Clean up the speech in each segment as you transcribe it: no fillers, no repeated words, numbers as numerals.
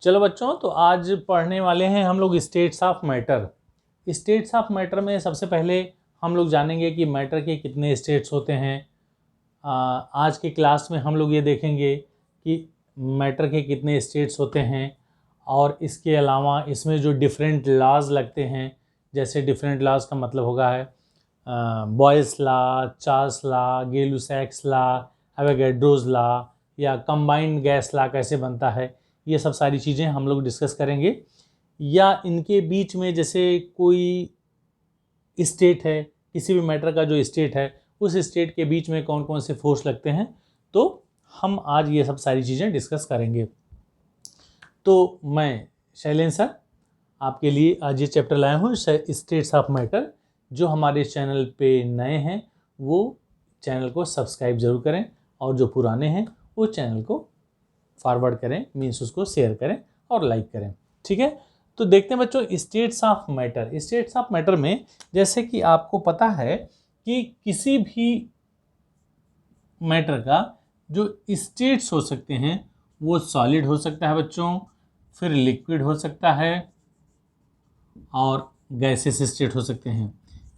चलो बच्चों, तो आज पढ़ने वाले हैं हम लोग states of matter. States of matter में सबसे पहले हम लोग जानेंगे कि मैटर के कितने स्टेट्स होते हैं। आज की क्लास में हम लोग ये देखेंगे कि मैटर के कितने स्टेट्स होते हैं, और इसके अलावा इसमें जो डिफरेंट लॉज लगते हैं, जैसे डिफरेंट लॉज का मतलब होगा है Boyle's law, Charles law, Gay Lussac's law, Avogadro's law, या कंबाइंड गैस लॉ कैसे बनता है, ये सब सारी चीज़ें हम लोग डिस्कस करेंगे। या इनके बीच में जैसे कोई स्टेट है, किसी भी मैटर का जो स्टेट है, उस स्टेट के बीच में कौन कौन से फोर्स लगते हैं, तो हम आज ये सब सारी चीज़ें डिस्कस करेंगे। तो मैं शैलेंद्र सर आपके लिए आज ये चैप्टर लाया हूँ, स्टेट्स ऑफ मैटर। जो हमारे चैनल पे नए हैं वो चैनल को सब्सक्राइब जरूर करें, और जो पुराने हैं वो चैनल को फॉरवर्ड करें, मीन्स उसको शेयर करें और लाइक करें। ठीक है, तो देखते हैं बच्चों states of matter. States of matter में जैसे कि आपको पता है कि किसी भी मैटर का जो स्टेट्स हो सकते हैं वो सॉलिड हो सकता है बच्चों, फिर लिक्विड हो सकता है, और गैसेस स्टेट हो सकते हैं।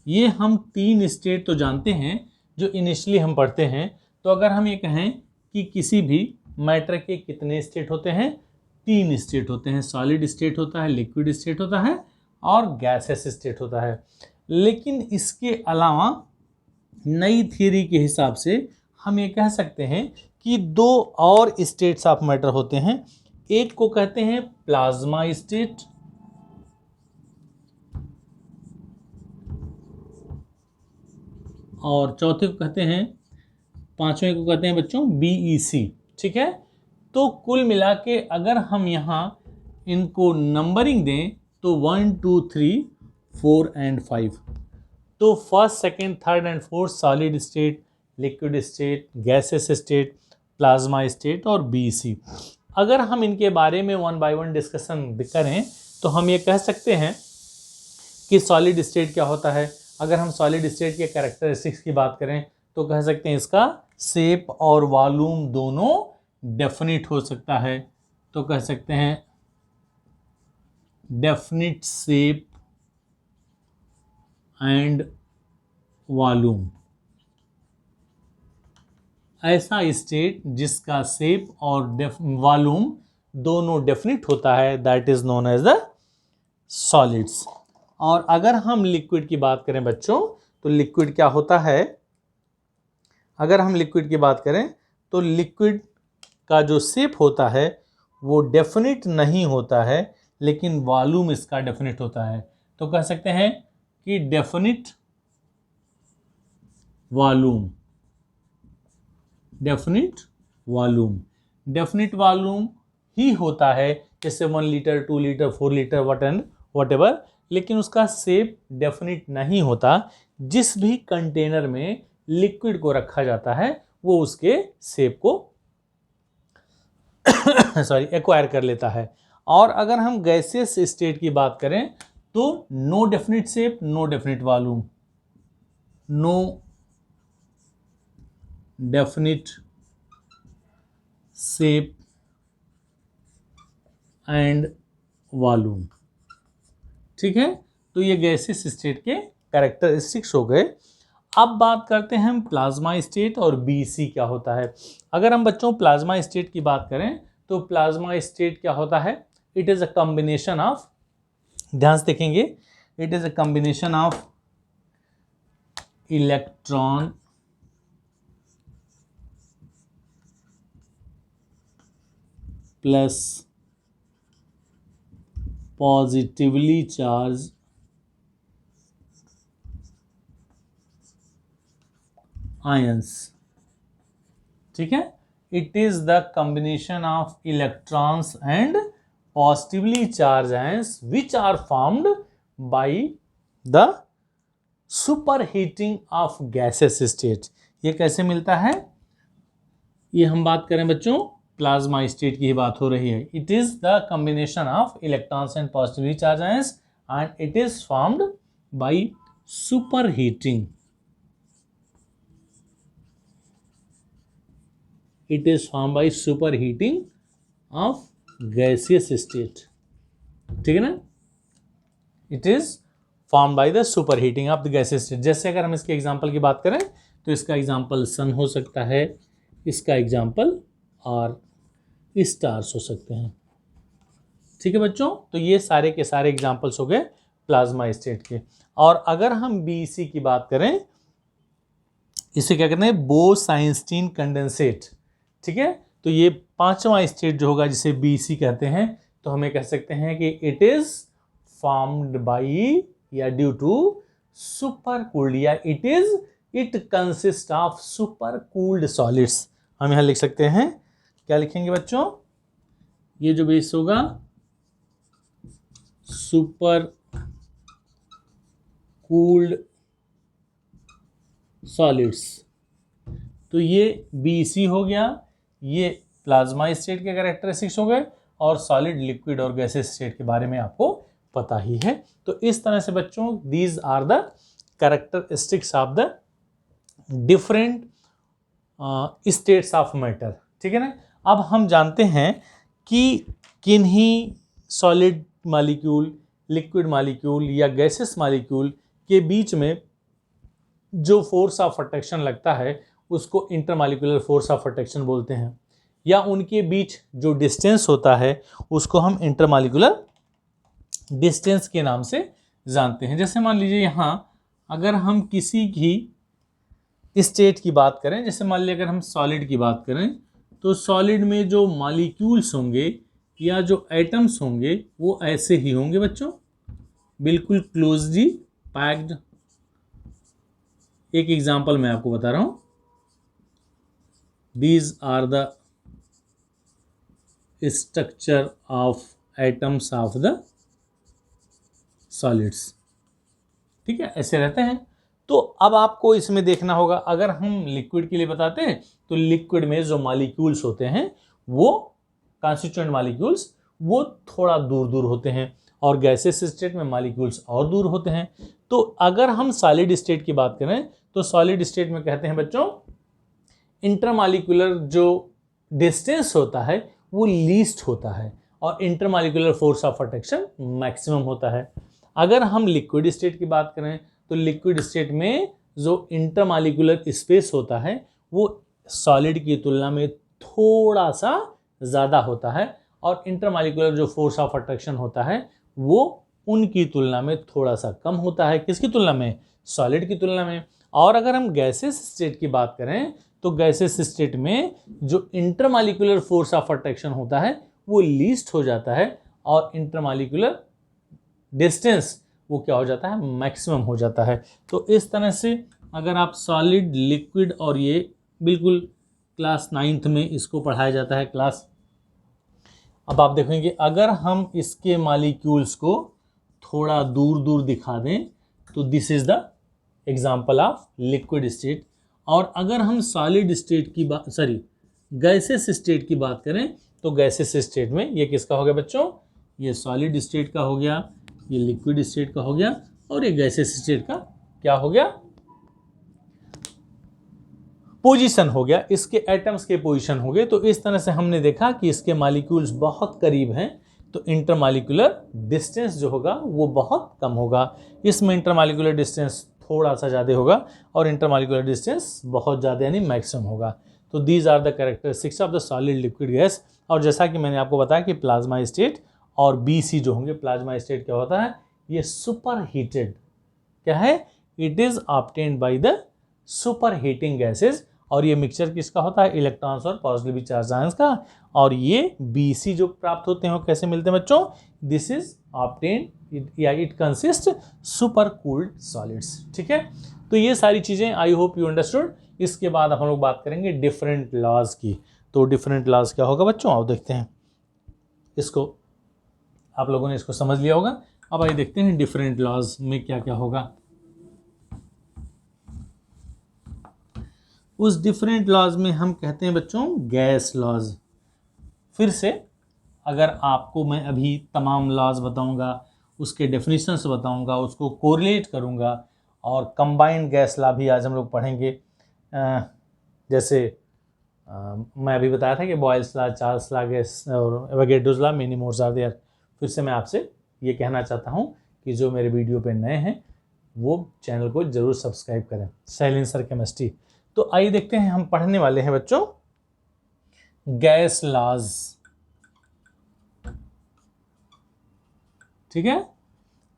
ये हम तीन स्टेट तो जानते हैं जो इनिशियली हम पढ़ते हैं। तो अगर हम ये कहें कि किसी भी मैटर के कितने स्टेट होते हैं, तीन स्टेट होते हैं। सॉलिड स्टेट होता है, लिक्विड स्टेट होता है, और गैसेस स्टेट होता है। लेकिन इसके अलावा नई थियरी के हिसाब से हम ये कह सकते हैं कि दो और स्टेट्स ऑफ मैटर होते हैं। एक को कहते हैं प्लाज्मा स्टेट, और चौथे को कहते हैं, पांचवें को कहते हैं बच्चों BEC। ठीक है, तो कुल मिला के अगर हम यहाँ इनको नंबरिंग दें तो 1 2 3 4 एंड 5। तो first, second, third and fourth solid state, liquid state, gases state, plasma state और BEC। अगर हम इनके बारे में वन बाय वन डिस्कशन करें तो हम ये कह सकते हैं कि सॉलिड स्टेट क्या होता है। अगर हम सॉलिड स्टेट के कैरेक्टरिस्टिक्स की बात करें तो कह सकते हैं इसका शेप और वॉल्यूम दोनों डेफिनिट हो सकता है। तो कह सकते हैं डेफिनिट शेप एंड वॉल्यूम। ऐसा स्टेट जिसका शेप और वॉल्यूम दोनों डेफिनिट होता है, that is known as the solids. और अगर हम लिक्विड की बात करें बच्चों, तो लिक्विड क्या होता है? अगर हम लिक्विड की बात करें तो लिक्विड का जो शेप होता है वो डेफिनिट नहीं होता है, लेकिन वॉल्यूम इसका डेफिनिट होता है। तो कह सकते हैं कि definite volume, definite volume, definite volume ही होता है, जैसे 1 litre 2 litre 4 litre whatever, लेकिन उसका शेप डेफिनिट नहीं होता। जिस भी कंटेनर में लिक्विड को रखा जाता है वो उसके शेप को एक्वायर कर लेता है। और अगर हम गैसियस स्टेट की बात करें तो no definite shape, no definite volume, no definite shape and volume. ठीक है, तो ये गैसियस स्टेट के कैरेक्टरिस्टिक्स हो गए। अब बात करते हैं हम प्लाज्मा स्टेट और BEC क्या होता है। अगर हम बच्चों प्लाज्मा स्टेट की बात करें तो प्लाज्मा स्टेट क्या होता है? It is a combination of, ध्यान से देखेंगे, it is a combination of electron plus positively charge ions. ठीक है, it is the combination of electrons and positively charge ions which are formed by the super heating of gases state. ये कैसे मिलता है? ये हम बात करें बच्चों प्लाज्मा स्टेट की ही बात हो रही है। It is the combination of electrons and positively charge ions and it is formed by super heating. It is formed by superheating of gaseous state, ठीक है ना, it is form by the super heating of the gaseous state. जैसे अगर हम इसके example की बात करें तो इसका एग्जांपल सन हो सकता है, इसका एग्जांपल और स्टार्स हो सकते हैं, ठीक है बच्चों। तो ये सारे के सारे एग्जांपल्स हो गए प्लाज्मा स्टेट के। और अगर हम बीसी की बात करें, इसे क्या कहते हैं, बोस-आइंस्टीन कंडेंसेट, ठीक है। तो ये पांचवा स्टेट जो होगा जिसे बीसी कहते हैं, तो हमें कह सकते हैं कि इट इज फॉर्म्ड बाई या ड्यू टू सुपर कूल्ड, या it consist of super cooled solids. हम यहां लिख सकते हैं, क्या लिखेंगे बच्चों, ये जो बेस होगा सुपर कूल्ड सॉलिड्स। तो ये बीसी हो गया, ये प्लाज्मा स्टेट के कैरेक्टरिस्टिक्स हो गए, और सॉलिड, लिक्विड और गैसेस स्टेट के बारे में आपको पता ही है। तो इस तरह से बच्चों these are the characteristics of the different states of matter, ठीक है ना। अब हम जानते हैं कि किन्हीं सॉलिड मॉलिक्यूल, लिक्विड मॉलिक्यूल या गैसेस मॉलिक्यूल के बीच में जो फोर्स ऑफ अट्रैक्शन लगता है उसको इंटरमॉलिक्यूलर फोर्स ऑफ अट्रैक्शन बोलते हैं, या उनके बीच जो डिस्टेंस होता है उसको हम इंटरमॉलिक्यूलर डिस्टेंस के नाम से जानते हैं। जैसे मान लीजिए यहाँ अगर हम किसी की स्टेट की बात करें, जैसे मान लीजिए अगर हम सॉलिड की बात करें, तो सॉलिड में जो मॉलिक्यूल्स होंगे या जो एटम्स होंगे वो ऐसे ही होंगे बच्चों, बिल्कुल क्लोजली पैक्ड। एक एग्जांपल मैं आपको बता रहा हूं, these are the structure of atoms of the solids, ठीक है, ऐसे रहते हैं। तो अब आपको इसमें देखना होगा, अगर हम लिक्विड के लिए बताते हैं तो लिक्विड में जो मॉलिक्यूल्स होते हैं वो कॉन्स्टिट्यूएंट मॉलिक्यूल्स वो थोड़ा दूर दूर होते हैं, और गैसेस स्टेट में मॉलिक्यूल्स और दूर होते हैं। तो अगर हम सॉलिड स्टेट की बात करें तो सॉलिड स्टेट में कहते हैं बच्चों इंटरमॉलिक्यूलर जो डिस्टेंस होता है वो लीस्ट होता है, और intermolecular force of attraction maximum होता है। अगर हम लिक्विड स्टेट की बात करें तो लिक्विड स्टेट में जो इंटरमॉलिक्यूलर स्पेस होता है वो सॉलिड की तुलना में थोड़ा सा ज़्यादा होता है, और इंटरमॉलिक्यूलर जो फोर्स ऑफ अट्रैक्शन होता है वो उनकी तुलना में थोड़ा सा कम होता है। किसकी तुलना में? सॉलिड की तुलना में। और अगर हम गैसेस स्टेट की बात करें तो गैसेस स्टेट में जो इंटरमॉलिक्यूलर फोर्स ऑफ अट्रैक्शन होता है वो लीस्ट हो जाता है, और इंटरमॉलिक्यूलर डिस्टेंस वो क्या हो जाता है, मैक्सिमम हो जाता है। तो इस तरह से अगर आप सॉलिड, लिक्विड, और ये बिल्कुल क्लास 9th में इसको पढ़ाया जाता है क्लास। अब आप देखेंगे अगर हम इसके मॉलिक्यूल्स को थोड़ा दूर दूर दिखा दें तो this is the example of liquid state. और अगर हम सॉलिड स्टेट की बात, गैसेस स्टेट की बात करें तो गैसेस स्टेट में ये किसका हो गया बच्चों, ये सॉलिड स्टेट का हो गया, ये लिक्विड स्टेट का हो गया, और ये गैसेस स्टेट का क्या हो गया, पोजीशन हो गया, इसके एटम्स के पोजीशन हो गए। तो इस तरह से हमने देखा कि इसके मॉलिक्यूल्स बहुत करीब हैं तो इंटरमॉलिक्यूलर डिस्टेंस जो होगा वो बहुत कम होगा। इसमें इंटरमॉलिक्यूलर डिस्टेंस थोड़ा सा ज़्यादा होगा और इंटरमॉलिक्यूलर डिस्टेंस बहुत ज़्यादा यानी मैक्सिमम होगा। तो these are the characteristics of the solid, liquid, gas. और जैसा कि मैंने आपको बताया कि प्लाज्मा स्टेट और बीसी जो होंगे, प्लाज्मा स्टेट क्या होता है, ये सुपर हीटेड क्या है, it is obtained by the super heating gases. और ये मिक्सचर किसका होता है, इलेक्ट्रॉन्स और पॉजिटिवली चार्ज आयंस का। और ये बीसी जो प्राप्त होते हैं वो कैसे मिलते हैं बच्चों, दिस इज ऑब्टेन्ड या it consist super cooled solids, ठीक है। तो ये सारी चीज़ें आई होप यू अंडरस्टूड। इसके बाद हम लोग बात करेंगे डिफरेंट लॉज की। तो डिफरेंट लॉज क्या होगा बच्चों, आओ देखते हैं। इसको आप लोगों ने इसको समझ लिया होगा। अब आइए देखते हैं डिफरेंट लॉज में क्या क्या होगा। उस डिफरेंट लॉज में हम कहते हैं बच्चों गैस लॉज। फिर से अगर आपको मैं अभी तमाम लॉज बताऊंगा, उसके डेफिनेशंस बताऊंगा, उसको कोरिलेट करूंगा, और कंबाइंड गैस लॉ भी आज हम लोग पढ़ेंगे। जैसे मैं अभी बताया था कि बॉयल्स लॉ, चार्ल्स लॉ और Avogadro's law, many mores are there. फिर से मैं आपसे ये कहना चाहता हूँ कि जो मेरे वीडियो पे नए हैं वो चैनल को जरूर सब्सक्राइब करें, साइलेंसर केमिस्ट्री। तो आइए देखते हैं, हम पढ़ने वाले हैं बच्चों गैस लॉज। ठीक है,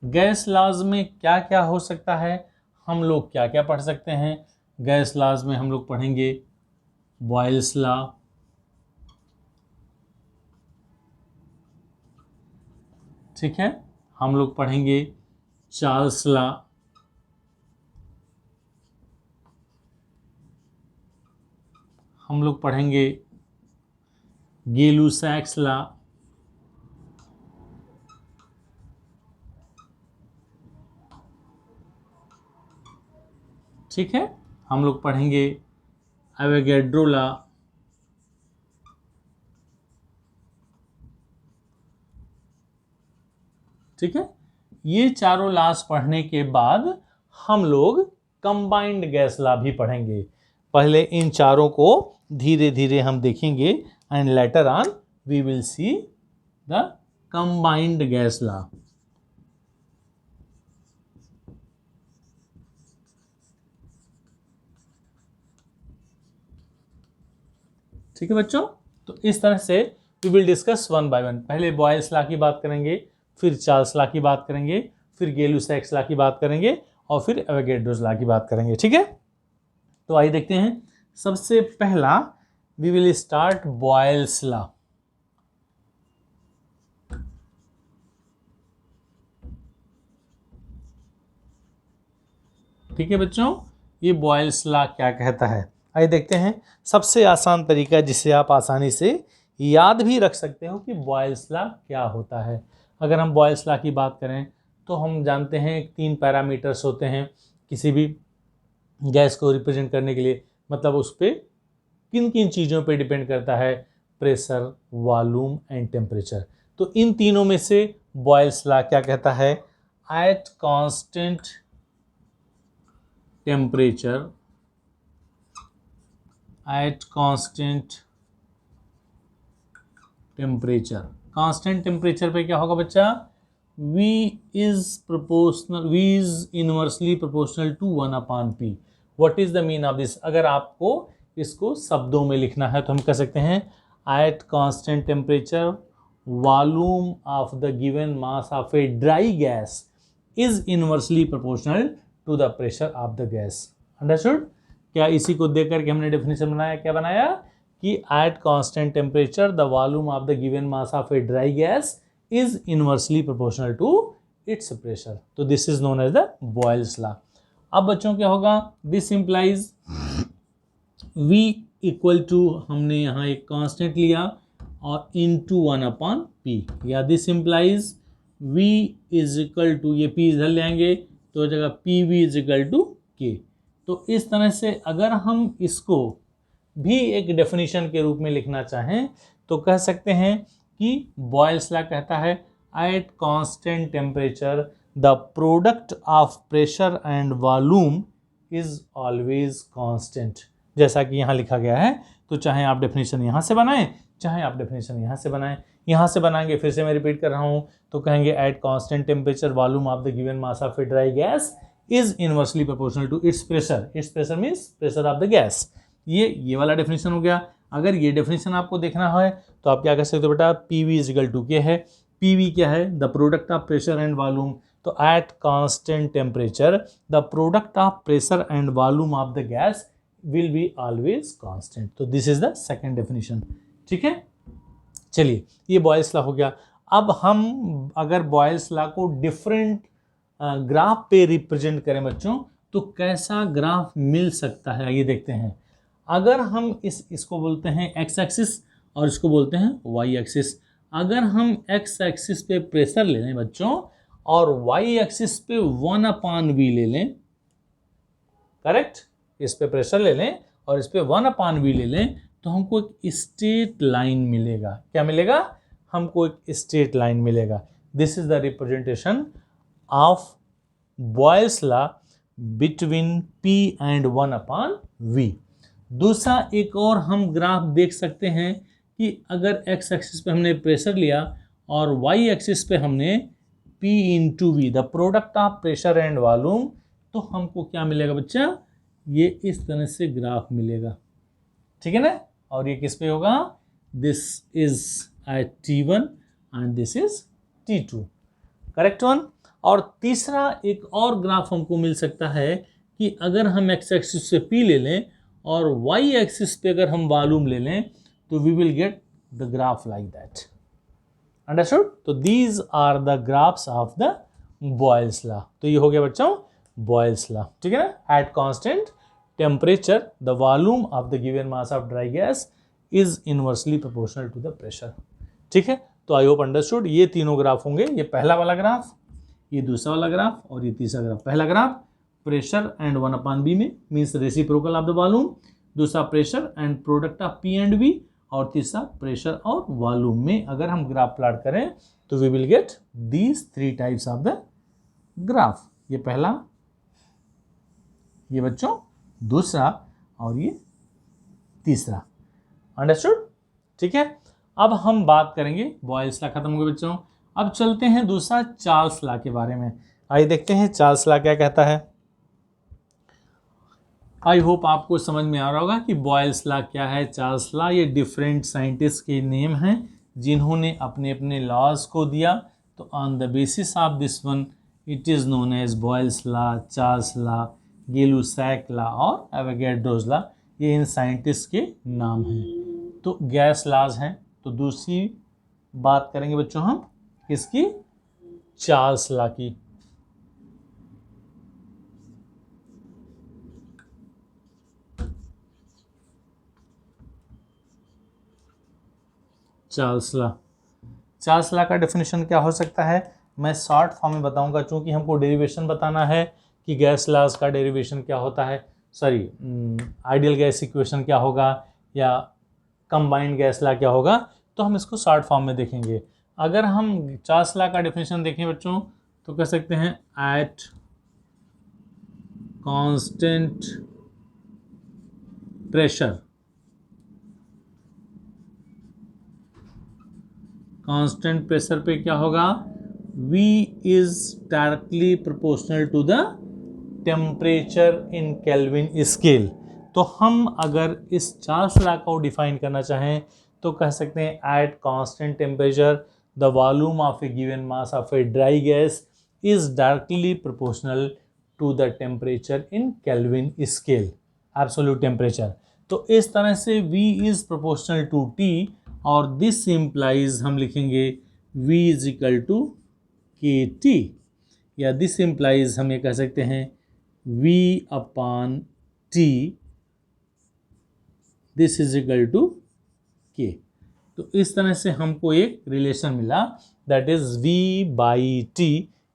गैस लॉज में क्या क्या हो सकता है, हम लोग क्या क्या पढ़ सकते हैं। गैस लॉज में हम लोग पढ़ेंगे बॉयल्स लॉ, ठीक है, हम लोग पढ़ेंगे चार्ल्स लॉ, हम लोग पढ़ेंगे गै-लुसाक्स लॉ, ठीक है, हम लोग पढ़ेंगे एवोगैड्रो लॉ, ठीक है। ये चारों लॉज पढ़ने के बाद हम लोग कंबाइंड गैस लॉ भी पढ़ेंगे। पहले इन चारों को धीरे धीरे हम देखेंगे and later on we will see the combined gas law. ठीक है बच्चों, तो इस तरह से we will discuss one by one. पहले बॉयल्स लॉ की बात करेंगे, फिर चार्ल्स लॉ की बात करेंगे, फिर गै-लुसाक्स लॉ की बात करेंगे और फिर एवोगैड्रोस लॉ की बात करेंगे। ठीक है, तो आइए देखते हैं। सबसे पहला we will start Boyle's law. ठीक है बच्चों, ये बॉयल्स लॉ क्या कहता है, आइए देखते हैं। सबसे आसान तरीका जिसे आप आसानी से याद भी रख सकते हो कि बॉयल्स लॉ क्या होता है। अगर हम बॉयल्स लॉ की बात करें तो हम जानते हैं 3 पैरामीटर्स होते हैं किसी भी गैस को रिप्रेजेंट करने के लिए। मतलब उस पर किन किन चीज़ों पे डिपेंड करता है, प्रेशर, वॉल्यूम एंड टेम्परेचर। तो इन तीनों में से बॉयल्स लॉ क्या कहता है, at constant temperature, at constant temperature, constant temperature पे क्या होगा बच्चा, V is proportional, V is inversely proportional to 1/P। What is the mean of this? अगर आपको इसको शब्दों में लिखना है तो हम कह सकते हैं at constant temperature volume of the given mass of a dry gas is inversely proportional to the pressure of the gas. Understood? क्या इसी को देख करके हमने डेफिनेशन बनाया, क्या बनाया कि at constant temperature the volume of the given mass of a dry gas is inversely proportional to its pressure. तो this is known as the Boyle's law. अब बच्चों क्या होगा, this implies V equal to, हमने यहाँ एक constant लिया और इनटू 1/P, या this implies V is equal to, ये P इधर ले आएंगे तो जगह PV is equal to K। तो इस तरह से अगर हम इसको भी एक डेफिनेशन के रूप में लिखना चाहें तो कह सकते हैं कि बॉयल्स लॉ कहता है at constant temperature the product of pressure and volume is always constant. जैसा कि यहाँ लिखा गया है, तो चाहे आप डेफिनेशन यहाँ से बनाएं, चाहे आप डेफिनेशन यहाँ से बनाएं। यहाँ से बनाएंगे, फिर से मैं रिपीट कर रहा हूँ, तो कहेंगे at constant temperature volume of the given mass of a dry gas is inversely proportional to its pressure. Its pressure means pressure of the gas. ये वाला डेफिनेशन हो गया। अगर ये डेफिनेशन आपको देखना है तो आप क्या कर सकते हो बेटा, PV is equal to K है। PV क्या है, the product of pressure and volume. तो at constant temperature the product of pressure and volume of the gas will be always constant. तो this is the second definition. ठीक है, चलिए ये Boyle's law हो गया। अब हम अगर बॉयल्स लॉ को डिफरेंट ग्राफ पे रिप्रेजेंट करें बच्चों, तो कैसा ग्राफ मिल सकता है, ये देखते हैं। अगर हम इसको बोलते हैं एक्स एक्सिस और इसको बोलते हैं वाई एक्सिस। अगर हम एक्स एक्सिस पे प्रेशर ले लें बच्चों और वाई एक्सिस पे 1/V ले लें, करेक्ट, इस पे प्रेशर ले लें और इस पे 1/V ले लें, तो हमको एक स्ट्रेट लाइन मिलेगा। क्या मिलेगा? हमको एक स्ट्रेट लाइन मिलेगा। This is the representation of Boyle's law between P and 1/V। दूसरा एक और हम ग्राफ देख सकते हैं कि अगर एक्स एक्सिस पे हमने प्रेशर लिया और वाई एक्सिस पे हमने P into V, the product of pressure and volume, तो हमको क्या मिलेगा बच्चा, ये इस तरह से ग्राफ मिलेगा, ठीक है ना। और ये किस पे होगा, this is at T1 and this is T2, correct one. और तीसरा एक और ग्राफ हमको मिल सकता है कि अगर हम एक्स एक्सिस से P ले लें और वाई एक्सिस पे अगर हम वॉल्यूम ले लें तो we will get the graph like that, understood. तो these are the graphs of the Boyle's law. तो ये हो गया बच्चों बॉयल्स लॉ, ठीक है ना। At constant temperature the volume of the given mass of dry gas is inversely proportional to the pressure, ठीक है। तो आई होप अंडरस्टूड। ये तीनों ग्राफ होंगे, ये पहला वाला ग्राफ, ये दूसरा वाला ग्राफ और ये तीसरा ग्राफ। पहला ग्राफ प्रेशर एंड 1/b में means reciprocal of the volume, दूसरा pressure and product of P and V, और तीसरा प्रेशर और वॉल्यूम में अगर हम ग्राफ प्लॉट करें तो we will get these 3 types of the graph. ये पहला, ये बच्चों दूसरा और ये तीसरा, अंडरस्टूड, ठीक है। अब हम बात करेंगे, बॉयल्स लॉ खत्म हो गया बच्चों। अब चलते हैं दूसरा चार्ल्स लॉ के बारे में। आइए देखते हैं चार्ल्स लॉ क्या कहता है। आई होप आपको समझ में आ रहा होगा कि बॉयल्स लॉ क्या है, चार्ल्स लॉ। ये डिफरेंट साइंटिस्ट के नेम हैं जिन्होंने अपने अपने लॉज को दिया। तो on the basis of this one it is known as Boyle's law, Charles law, Gay Lussac law और एवोगैड्रोज लॉ। ये इन साइंटिस्ट के नाम हैं। तो गैस लॉज हैं। तो दूसरी बात करेंगे बच्चों हम किसकी, चार्ल्स लॉ की। चार्ल्स लॉ, चार्ल्स लॉ का डेफिनेशन क्या हो सकता है, मैं शॉर्ट फॉर्म में बताऊंगा चूंकि हमको डेरिवेशन बताना है कि गैस लॉज का डेरिवेशन क्या होता है, सॉरी आइडियल गैस इक्वेशन क्या होगा या कंबाइंड गैस लॉ क्या होगा, तो हम इसको शॉर्ट फॉर्म में देखेंगे। अगर हम चार्ल्स लॉ का डेफिनेशन देखें बच्चों तो कह सकते हैं at constant pressure, constant pressure पे क्या होगा, V is directly proportional to the temperature in Kelvin scale. तो हम अगर इस चार्ल्स लॉ को डिफाइन करना चाहें तो कह सकते हैं at constant temperature the volume of a given mass of a dry gas is directly proportional to the temperature in Kelvin scale, absolute temperature. तो इस तरह से V is proportional to T और दिस इम्प्लाइज हम लिखेंगे V is equal to KT, या this implies हम ये कह सकते हैं V upon T, this is equal to K। तो इस तरह से हमको एक रिलेशन मिला that is V by T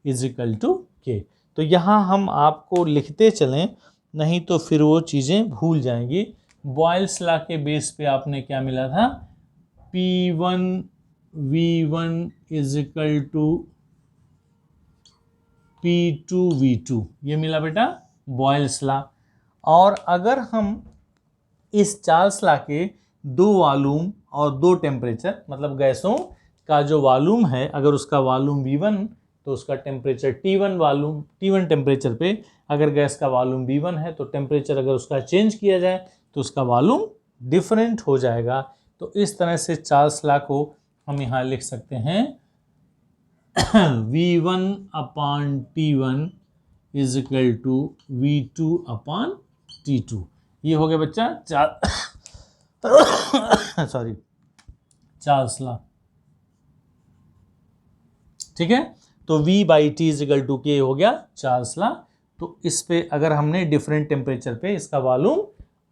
is equal to K। तो यहाँ हम आपको लिखते चलें, नहीं तो फिर वो चीज़ें भूल जाएंगी। बॉयल्स लॉ के बेस पे आपने क्या मिला था, P1 V1 is equal to P2 V2, ये मिला बेटा बॉयल्स लॉ। और अगर हम इस चार्ल्स लॉ के दो वॉल्यूम और दो टेम्परेचर, मतलब गैसों का जो वॉल्यूम है अगर उसका वॉल्यूम V1 तो उसका temperature T1, volume T1 temperature पे अगर गैस का वॉल्यूम V1 है तो टेम्परेचर अगर उसका चेंज किया जाए तो उसका वॉल्यूम डिफरेंट हो जाएगा। तो इस तरह से चार्ल्स लॉ को हम यहाँ लिख सकते हैं V1 upon T1 is equal to V2 upon T2। ये हो गया बच्चा सॉरी चार्ल्स लॉ, ठीक है। तो V by T is equal to K हो गया चार्ल्स लॉ। तो इस पे अगर हमने डिफरेंट टेम्परेचर पे इसका वॉल्यूम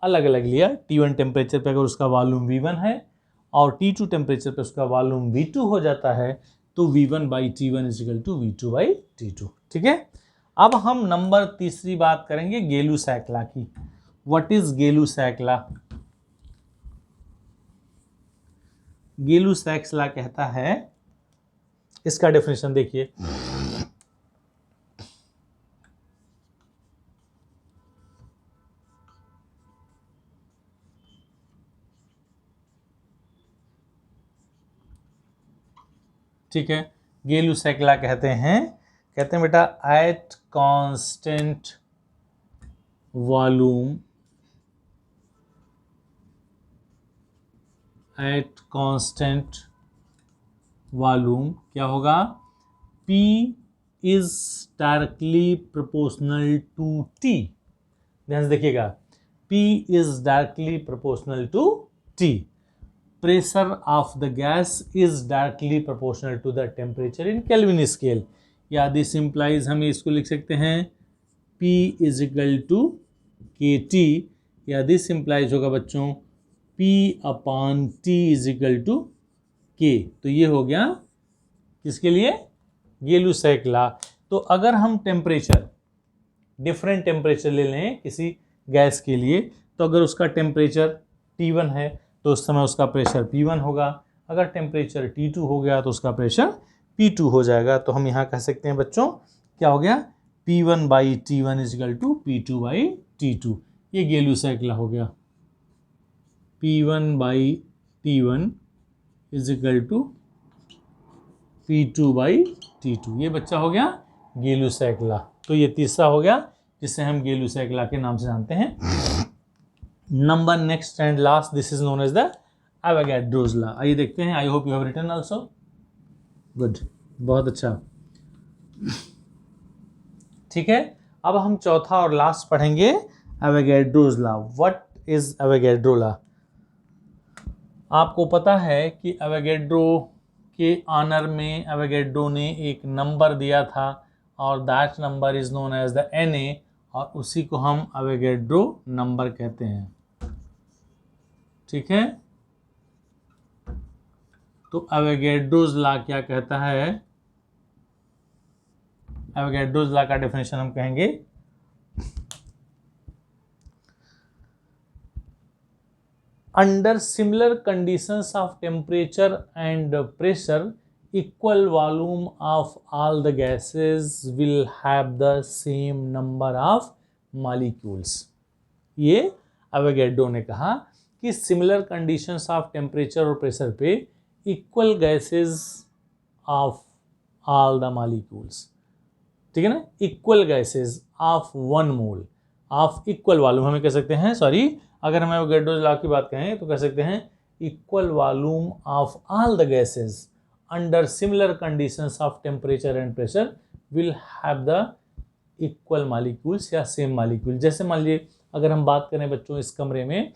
अलग अलग लिया, T1 टेम्परेचर पे अगर उसका वॉल्यूम V1 है और T2 टेम्परेचर पे उसका वॉल्यूम V2 हो जाता है तो V1 by T1 is equal to V2 by T2, ठीक है। अब हम नंबर तीसरी बात करेंगे गीलुसैक लॉ की। What is Gay Lussac law? Gay Lussac law कहता है, इसका डेफिनेशन देखिए, ठीक है, गेलू-सेक लॉ कहते हैं बेटा at constant volume, at constant volume क्या होगा, P is directly proportional to T। ध्यान से देखिएगा, P is directly proportional to T। Pressure of the gas is directly proportional to the temperature in Kelvin scale. या this implies, हम इसको लिख सकते हैं P is equal to KT, या दिस इम्प्लाइज होगा बच्चों P upon T is equal to K। तो ये हो गया किसके लिए, गेलू-सेक लॉ। तो अगर हम टेम्परेचर, डिफरेंट टेम्परेचर ले लें किसी गैस के लिए, तो अगर उसका टेम्परेचर T1 है तो उस समय उसका प्रेशर P1 होगा, अगर टेम्परेचर T2 हो गया तो उसका प्रेशर P2 हो जाएगा। तो हम यहाँ कह सकते हैं बच्चों क्या हो गया, P1 by T1 is equal to P2 by T2। ये गेलू-सेक लॉ हो गया, P1 by T1 is equal to P2 by T2। ये बच्चा हो गया गेलू-सेक लॉ। तो ये तीसरा हो गया जिसे हम गेलू-सेक लॉ के नाम से जानते हैं। Number next and last, this is known as the Avogadro's law. आइए देखते हैं, I hope you have written also, good, बहुत अच्छा। ठीक है, अब हम चौथा और लास्ट पढ़ेंगे Avogadro's law. What is Avogadro law? आपको पता है कि एवोगैड्रो के ऑनर में एवोगैड्रो ने एक नंबर दिया था और that number is known as the Na, और उसी को हम एवोगैड्रो नंबर कहते हैं। ठीक है, तो एवोगैड्रोस लॉ क्या कहता है, एवोगैड्रोस लॉ का डेफिनेशन हम कहेंगे under similar conditions of temperature and pressure equal volume of all the gases will have the same number of molecules। ये एवोगैड्रो ने कहा कि सिमिलर कंडीशंस ऑफ टेम्परेचर और प्रेशर पे equal gases of all the molecules, ठीक है ना, equal gases of 1 mole of equal volume, हमें कह सकते हैं, सॉरी, अगर हम एवोगैड्रो लॉ की बात कहें तो कह सकते हैं equal volume of all the gases under similar conditions of temperature and pressure will have the equal molecules या same molecule। जैसे मान लीजिए अगर हम बात करें बच्चों, इस कमरे में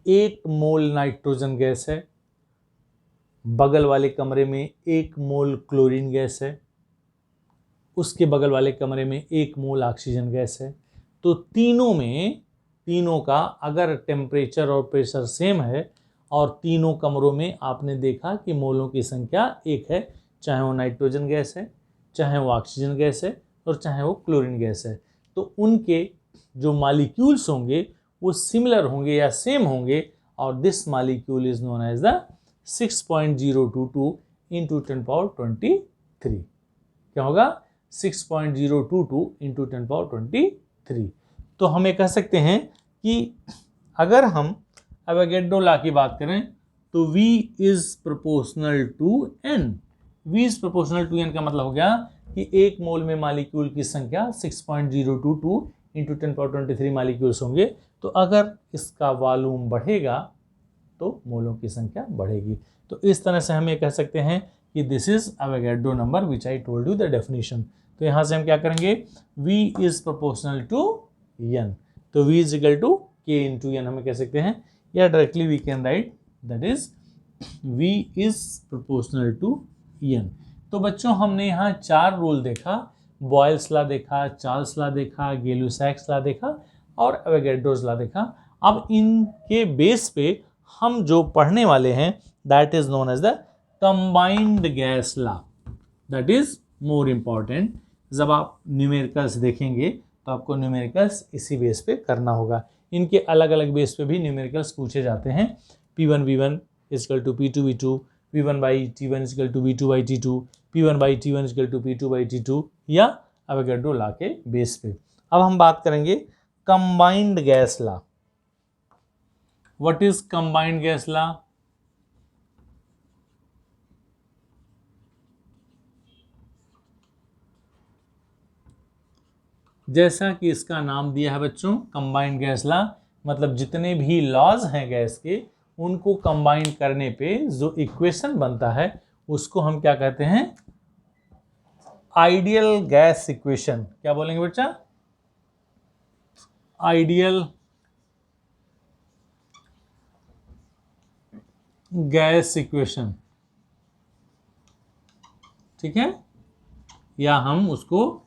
1 मोल नाइट्रोजन गैस है, बगल वाले कमरे में 1 मोल क्लोरीन गैस है, उसके बगल वाले कमरे में 1 मोल ऑक्सीजन गैस है, तो तीनों का अगर टेम्परेचर और प्रेशर सेम है और तीनों कमरों में आपने देखा कि मोलों की संख्या 1 है, चाहे वो नाइट्रोजन गैस है, चाहे वो ऑक्सीजन गैस है, और चाहे वो क्लोरीन गैस है, तो उनके जो मॉलिक्यूल्स होंगे वो सिमिलर होंगे या सेम होंगे, और this molecule is known as the 6.022 into 10⁻23। क्या होगा, 6.022 इंटू 10⁻23। तो हमें कह सकते हैं कि अगर हम एवोगैड्रो लॉ की बात करें तो V is proportional to N। V is proportional to N का मतलब हो गया कि 1 मोल में मॉलिक्यूल की संख्या 6.022 इंटू 10⁻23 मॉलिक्यूल्स होंगे, तो अगर इसका वॉल्यूम बढ़ेगा तो मोलों की संख्या बढ़ेगी। तो इस तरह से हम ये कह सकते हैं कि this is Avogadro number which I told you the definition. तो यहाँ से हम क्या करेंगे, V is proportional to N, तो V is equal to K into N हमें कह सकते हैं, या directly we can write that is V is proportional to N। तो बच्चों हमने यहाँ 4 रूल देखा, बॉयल्स लॉ देखा, चार्ल्स लॉ देखा, गेलू-सेक लॉ देखा और एवोगैड्रोस लॉ देखा। अब इनके बेस पे हम जो पढ़ने वाले हैं that is known as the combined gas law, that is more important. जब आप न्यूमेरिकल्स देखेंगे तो आपको न्यूमेरिकल्स इसी बेस पे करना होगा। इनके अलग अलग बेस पे भी न्यूमेरिकल्स पूछे जाते हैं, P1 V1 equal to P2 V2, V1 by T1 equal to V2 by T2, P1 by T1 equal to P2 by T2, या एवोगैड्रो लॉ के बेस पे। अब हम बात करेंगे combined gas law. What is combined gas law? जैसा कि इसका नाम दिया है बच्चों कंबाइंड गैस लॉ, मतलब जितने भी लॉज हैं गैस के उनको कंबाइन करने पे जो इक्वेशन बनता है उसको हम क्या कहते हैं, आइडियल गैस इक्वेशन। क्या बोलेंगे बच्चा, आइडियल गैस इक्वेशन, ठीक है, या हम उसको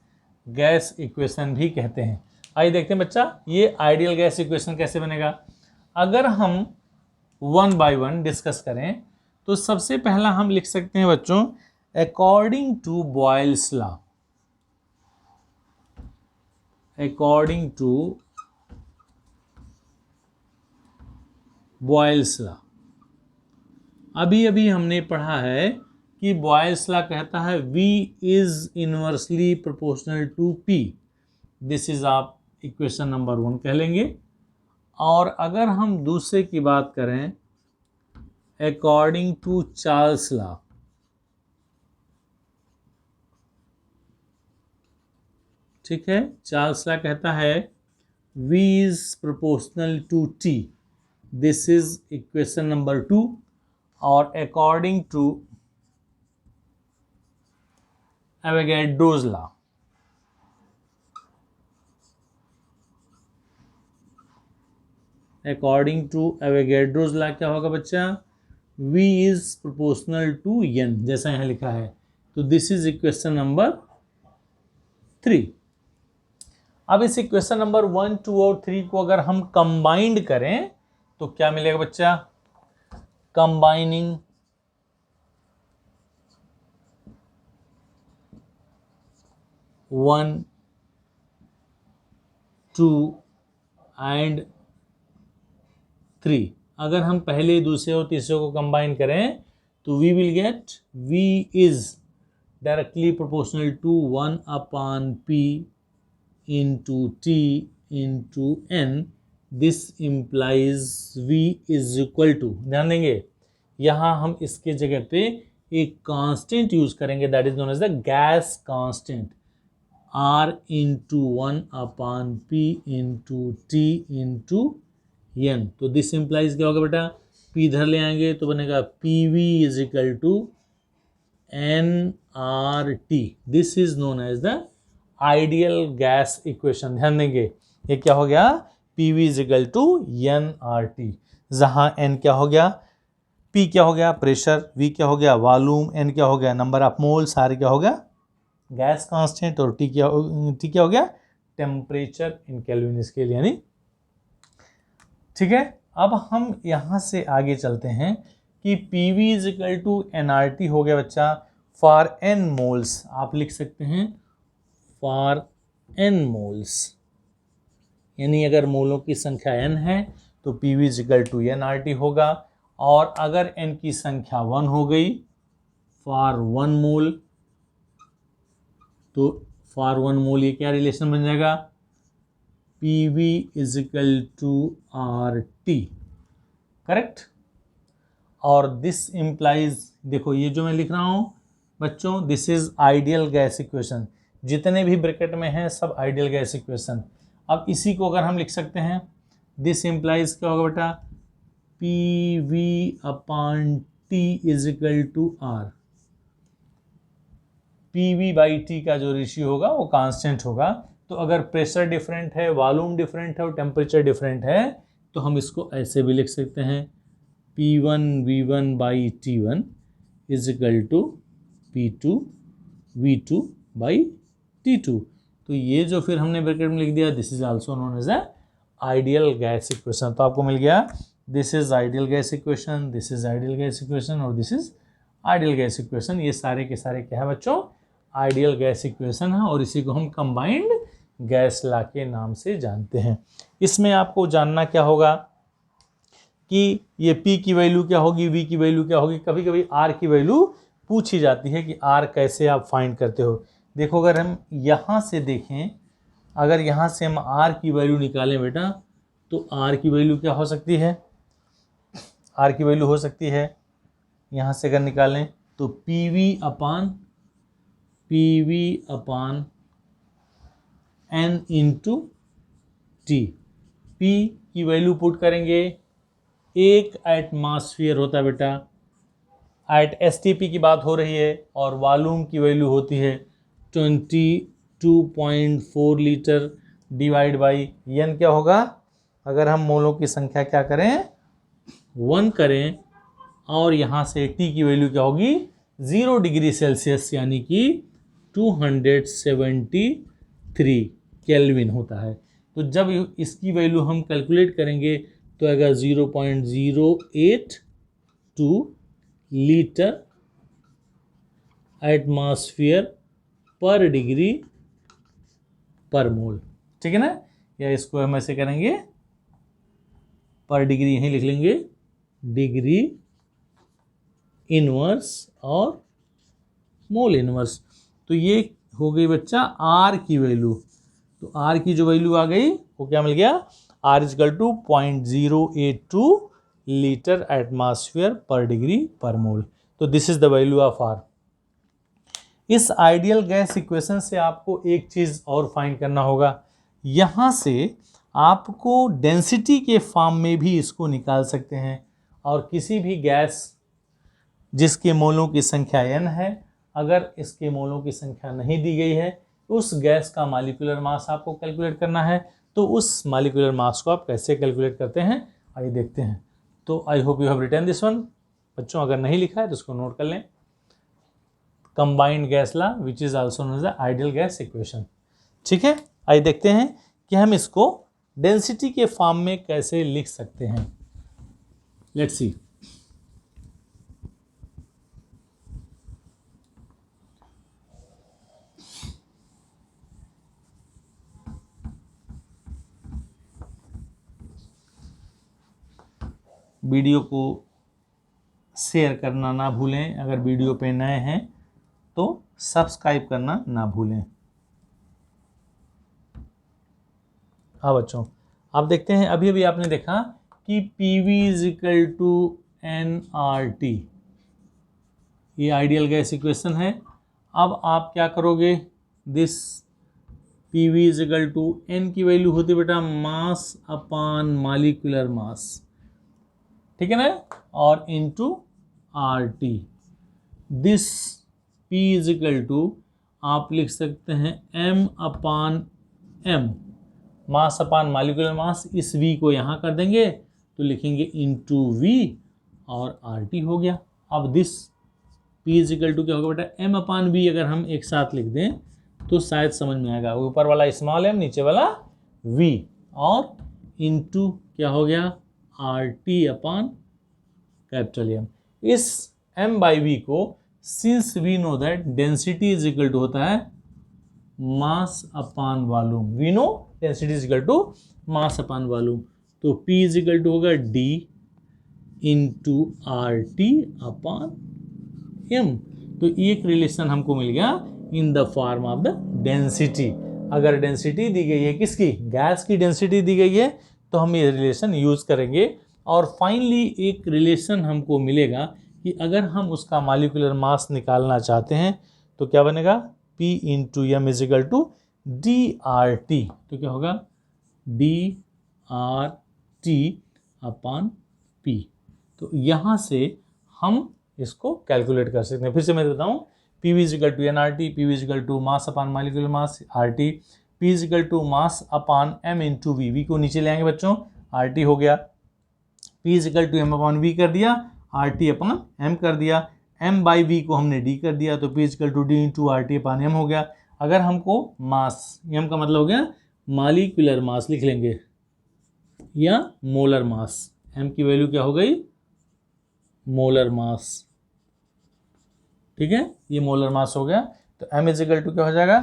गैस इक्वेशन भी कहते हैं। आइए देखते हैं बच्चा ये आइडियल गैस इक्वेशन कैसे बनेगा। अगर हम वन बाय वन डिस्कस करें तो सबसे पहला हम लिख सकते हैं बच्चों according to Boyle's law, according to Boyle's law. अभी अभी हमने पढ़ा है कि बॉयल्स लॉ कहता है V is inversely proportional to P। This is आप इक्वेशन नंबर 1 कह लेंगे। और अगर हम दूसरे की बात करें अकॉर्डिंग टू चार्ल्स लॉ, ठीक है, चार्ल्स लॉ कहता है V is proportional to T। This is equation number 2। और according to Avogadro's law, according to Avogadro's law क्या होगा बच्चा, V is proportional to N, जैसा यहाँ लिखा है। तो दिस इज इक्वेशन नंबर 3। अब इस इक्वेशन नंबर 1, 2 और 3 को अगर हम कंबाइंड करें तो क्या मिलेगा बच्चा, कंबाइनिंग वन, 2 एंड 3, अगर हम पहले दूसरे और तीसरे को कंबाइन करें तो we will get V is directly proportional to 1/P into T into N। This implies V is equal to, ध्यान देंगे यहाँ हम इसके जगह पे एक कांस्टेंट यूज करेंगे that is known as the gas constant, R into 1/P into T into N। तो दिस इंप्लाइज क्या होगा बेटा, P इधर ले आएंगे तो बनेगा PV is equal to nRT। This is known as the ideal gas equation. ध्यान देंगे ये क्या हो गया, PV is equal to nRT, जहां N क्या हो गया, P क्या हो गया प्रेशर, V क्या हो गया वॉल्यूम, N क्या हो गया नंबर ऑफ मोल्स, R क्या हो गया गैस कांस्टेंट, और T क्या हो गया टेम्परेचर इन केल्विन स्केल यानी, ठीक है। अब हम यहाँ से आगे चलते हैं कि PV is equal to nRT हो गया बच्चा फॉर n मोल्स। आप लिख सकते हैं फॉर n मोल्स, यानी अगर मोलों की संख्या n है तो PV is equal to nRT होगा। और अगर n की संख्या 1 हो गई फॉर 1 मोल, तो फॉर 1 मोल ये क्या रिलेशन बन जाएगा, PV is equal to RT, correct. और दिस इम्प्लाइज, देखो ये जो मैं लिख रहा हूँ बच्चों this is ideal gas equation, जितने भी ब्रैकेट में हैं सब आइडियल गैस इक्वेशन। अब इसी को अगर हम लिख सकते हैं दिस इम्प्लाइज क्या होगा बेटा, PV/T is equal to R। PV/T का जो रेशियो होगा वो कांस्टेंट होगा। तो अगर प्रेशर डिफरेंट है, वॉल्यूम डिफरेंट है और टेम्परेचर डिफरेंट है तो हम इसको ऐसे भी लिख सकते हैं P1V1/T1 is equal to P2V2/T2। तो ये जो फिर हमने ब्रैकेट में लिख दिया this is also known as a ideal gas equation. तो आपको मिल गया this is ideal gas equation, this is ideal gas equation और this is ideal gas equation. ये सारे के सारे क्या है बच्चों, आइडियल गैस इक्वेशन है और इसी को हम कंबाइंड गैस लॉ के नाम से जानते हैं। इसमें आपको जानना क्या होगा कि ये P की वैल्यू क्या होगी, V की वैल्यू क्या होगी। कभी कभी R की वैल्यू पूछी जाती है कि R कैसे आप फाइंड करते हो। देखो अगर हम यहाँ से देखें, अगर यहाँ से हम R की वैल्यू निकालें बेटा तो R की वैल्यू क्या हो सकती है, R की वैल्यू हो सकती है यहाँ से अगर निकालें तो PV/T n into T. P की वैल्यू पुट करेंगे, एक एटमॉस्फेयर होता है बेटा, एट STP की बात हो रही है, और वॉल्यूम की वैल्यू होती है 22.4 लीटर डिवाइड बाई n क्या होगा, अगर हम मोलों की संख्या क्या करें 1 करें, और यहाँ से T की वैल्यू क्या होगी 0 डिग्री सेल्सियस यानी कि 273 केल्विन होता है। तो जब इसकी वैल्यू हम कैलकुलेट करेंगे तो आएगा 0.082 litre atmosphere per degree per मोल। ठीक है ना, या इसको हम ऐसे करेंगे पर डिग्री यहीं लिख लेंगे, डिग्री इनवर्स और मोल इनवर्स। तो ये हो गई बच्चा R की वैल्यू। तो R की जो वैल्यू आ गई वो क्या मिल गया, R equal to 0.082 litre atmosphere per degree per mole. तो this is the value of R। इस आइडियल गैस इक्वेशन से आपको एक चीज और फाइंड करना होगा, यहां से आपको डेंसिटी के फॉर्म में भी इसको निकाल सकते हैं, और किसी भी गैस जिसके मोलों की संख्या n है, अगर इसके मोलों की संख्या नहीं दी गई है, उस गैस का मॉलिक्यूलर मास आपको कैलकुलेट करना है। तो उस मॉलिक्यूलर मास को आप कैसे कैलकुलेट करते हैं आइए देखते हैं। तो I hope you have written this one. बच्चों अगर नहीं लिखा है तो इसको नोट कर लें, combined gas law which is also known as the ideal gas equation. ठीक है, आइए देखते हैं कि हम इसको डेंसिटी के फॉर्म में कैसे लिख सकते हैं। Let's see. वीडियो को शेयर करना ना भूलें, अगर वीडियो पे नए हैं तो सब्सक्राइब करना ना भूलें। हाँ बच्चों, आप देखते हैं अभी अभी आपने देखा कि PV is equal to nRT, ये आइडियल गैस इक्वेशन है। अब आप क्या करोगे, this PV is equal to n की वैल्यू होती है बेटा मास अपॉन मॉलिक्यूलर मास, ठीक है ना, और into RT। This P is equal to आप लिख सकते हैं m upon m, mass upon molecular mass. इस V को यहाँ कर देंगे तो लिखेंगे इनटू V और RT हो गया। अब this P is equal to क्या होगा बेटा m अपॉन V, अगर हम एक साथ लिख दें तो शायद समझ में आएगा, ऊपर वाला स्मॉल m नीचे वाला V, और इनटू क्या हो गया RT अपॉन कैपिटल M। इस m बाई V को since we know that density is equal to होता है mass upon volume, we know density is equal to mass upon volume, तो P इज इक्वल टू होगा D into RT upon M। तो एक relation हमको मिल गया in the form of the density. अगर डेंसिटी दी गई है किसकी, गैस की डेंसिटी दी गई है, तो हम ये रिलेशन यूज करेंगे। और फाइनली एक रिलेशन हमको मिलेगा कि अगर हम उसका मॉलिक्यूलर मास निकालना चाहते हैं तो क्या बनेगा, P into M is equal to DRT। तो क्या होगा DRT अपॉन P। तो यहाँ से हम इसको कैलकुलेट कर सकते हैं। फिर से मैं बताऊँ, PV is equal to NRT, PV is equal to mass upon molecular mass RT, P is equal to mass upon M into V, V को नीचे ले आएंगे बच्चों, RT हो गया, P is equal to M upon V कर दिया, RT upon M कर दिया, M बाई V को हमने D कर दिया, तो P is equal to D into RT upon M हो गया। अगर हमको मास, M का मतलब हो गया मॉलिक्यूलर मास लिख लेंगे, या मोलर मास, M की वैल्यू क्या हो गई मोलर मास, ठीक है, ये मोलर मास हो गया। तो M इज इक्वल टू क्या हो जाएगा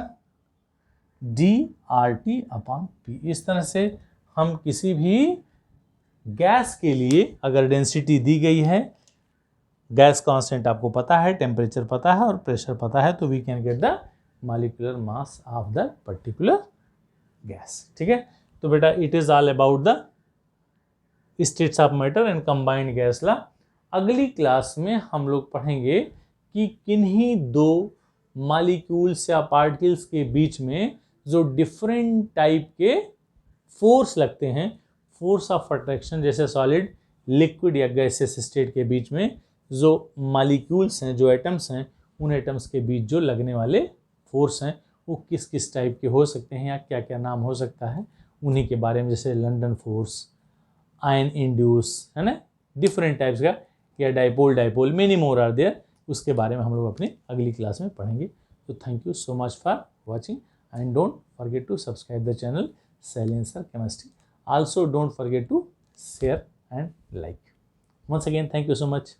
DRT अपॉन P। इस तरह से हम किसी भी गैस के लिए अगर डेंसिटी दी गई है, गैस कांस्टेंट आपको पता है, टेम्परेचर पता है और प्रेशर पता है, तो we can get the molecular mass of the particular gas. ठीक है, तो बेटा it is all about the states of matter and combined gas law. अगली क्लास में हम लोग पढ़ेंगे कि किन्हीं दो मॉलिक्यूल्स या पार्टिकल्स के बीच में जो डिफरेंट टाइप के फोर्स लगते हैं, फोर्स ऑफ अट्रैक्शन, जैसे सॉलिड, लिक्विड या गैसेस स्टेट के बीच में जो मॉलिक्यूल्स हैं, जो एटम्स हैं, उन एटम्स के बीच जो लगने वाले फोर्स हैं वो किस किस टाइप के हो सकते हैं या क्या क्या नाम हो सकता है, उन्हीं के बारे में, जैसे लंदन फोर्स, आयन इंड्यूस, है ना, डिफरेंट टाइप्स का, या dipole dipole, many more are there, उसके बारे में हम लोग अपनी अगली क्लास में पढ़ेंगे. तो thank you so much for watching and don't forget to subscribe the channel Silencer Chemistry. Also don't forget to share and like. Once again, thank you so much.